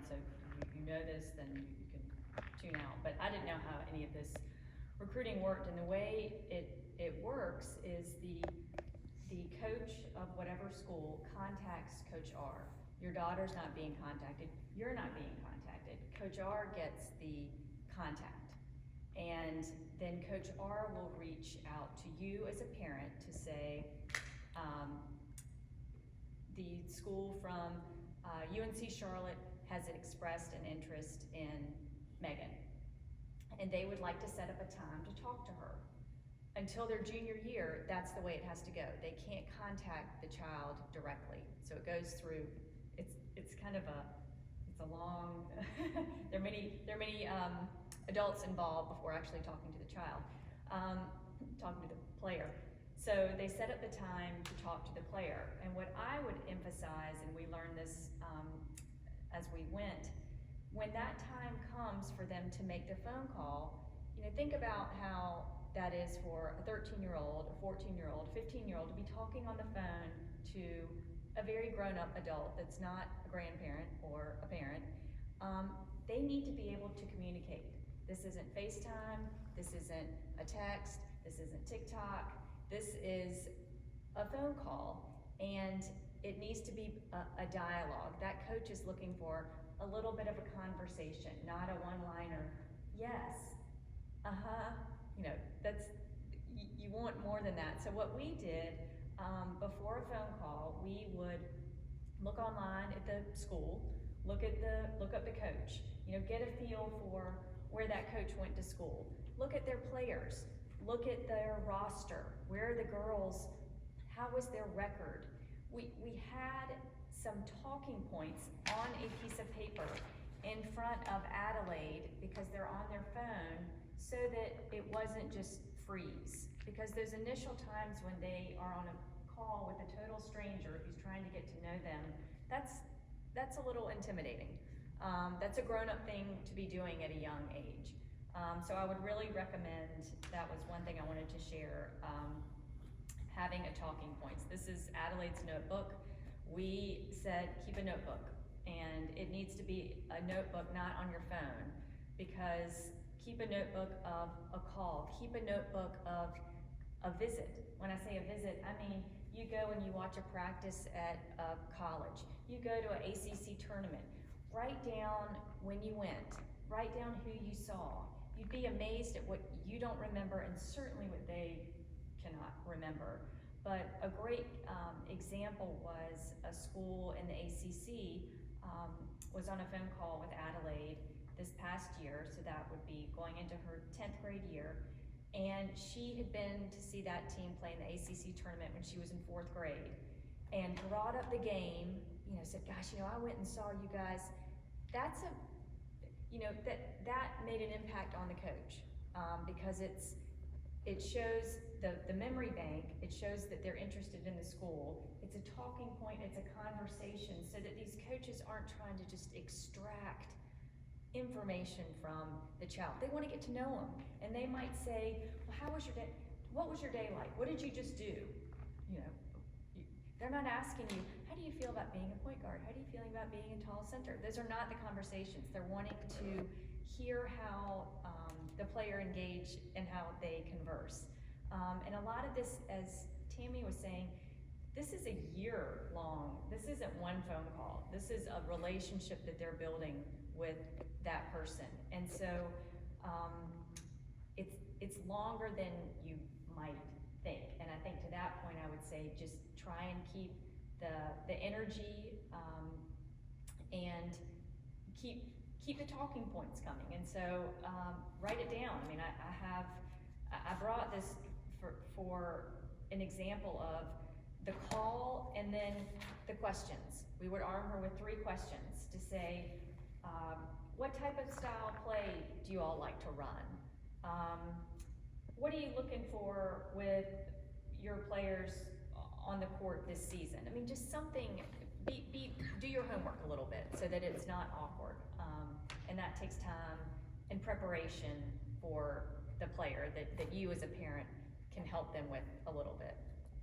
so you know this, then you can tune out. But I didn't know how any of this recruiting worked, and the way it works is the coach of whatever school contacts Coach R. Your daughter's not being contacted, you're not being contacted. Coach R gets the contact. And then Coach R will reach out to you as a parent to say, the school from UNC Charlotte has expressed an interest in Megan, and they would like to set up a time to talk to her. Until their junior year, that's the way it has to go. They can't contact the child directly. So it goes through, it's kind of it's a long, there are many adults involved before actually talking to the child, talking to the player. So they set up the time to talk to the player. And what I would emphasize, and we learned this as we went, when that time comes for them to make the phone call, think about how that is for a 13-year-old, a 14-year-old, a 15-year-old to be talking on the phone to a very grown-up adult that's not a grandparent or a parent. They need to be able to communicate. This isn't FaceTime, this isn't a text, this isn't TikTok, this is a phone call, and it needs to be a dialogue. That coach is looking for a little bit of a conversation, not a one-liner, yes, you want more than that. So what we did, before a phone call, we would look online at the school, look up the coach, get a feel for where that coach went to school, look at their players, look at their roster, where are the girls, how was their record. We had some talking points on a piece of paper in front of Adelaide because they're on their phone, so that it wasn't just freeze. Because those initial times when they are on a call with a total stranger who's trying to get to know them, that's a little intimidating. That's a grown-up thing to be doing at a young age. So I would really recommend, that was one thing I wanted to share, having a talking points. This is Adelaide's notebook. We said keep a notebook, and it needs to be a notebook not on your phone, because keep a notebook of a call, keep a notebook of a visit. When I say a visit, I mean you go and you watch a practice at a college, you go to an ACC tournament, write down when you went, write down who you saw. You'd be amazed at what you don't remember, and certainly what they cannot remember. But a great example was a school in the ACC was on a phone call with Adelaide this past year, so that would be going into her 10th grade year, and she had been to see that team play in the ACC tournament when she was in 4th grade, and brought up the game, said, gosh, I went and saw you guys. That's that made an impact on the coach, because it shows the memory bank, it shows that they're interested in the school, it's a talking point, it's a conversation, so that these coaches aren't trying to just extract information from the child. They want to get to know them, and they might say, well, how was your day? What was your day like? What did you just do? They're not asking you, how do you feel about being a point guard? How do you feel about being a tall center? Those are not the conversations. They're wanting to hear how the player engage and how they converse. And a lot of this, as Tammy was saying, this is a year long. This isn't one phone call. This is a relationship that they're building with that person. And so it's longer than you might think. And I think to that point, I would say just try and keep the energy and keep the talking points coming. And so write it down. I mean, I brought this for an example of the call and then the questions. We would arm her with 3 questions to say, what type of style play do you all like to run? What are you looking for with your players on the court this season? I mean, just something, do your homework a little bit so that it's not awkward. And that takes time and preparation for the player that you as a parent can help them with a little bit.